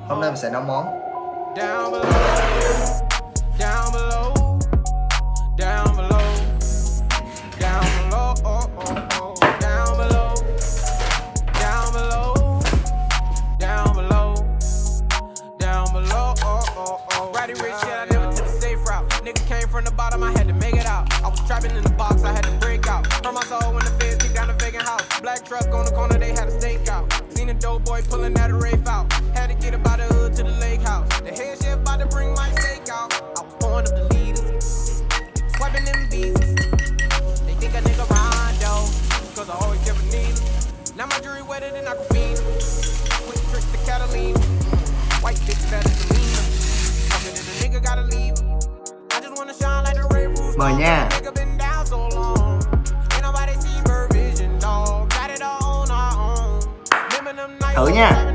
Hôm nay mình sẽ nấu món Down below, down below, down below, down below, oh, oh, oh. Down below, down below, down below, down below, oh, oh, oh. Righty rich shit, I never took the safe route. Nigga came from the bottom, I had to make it out. I was trapping in the box, I had to break out. Hurt my soul when the feds kicked down the vacant house. Black truck on the corner, they had a stake out. Seen a dope boy pulling out a rafe out. Had to get about the hood to the lake house. The head chef about to bring my steak out. I was pouring up the leaders, swiping them visas. They think a nigga Rondo, cause I always kept a needle. Now my jewelry wetter than Aquafina. Quick trick to Catalina. White bitch better than me. Talking to the nigga gotta leave. I just wanna shine like the Ray Roof. Mời nha. Nigga been down so long. Ain't nobody seen Bird Vision, dog. Got it all on our own. Thử nha.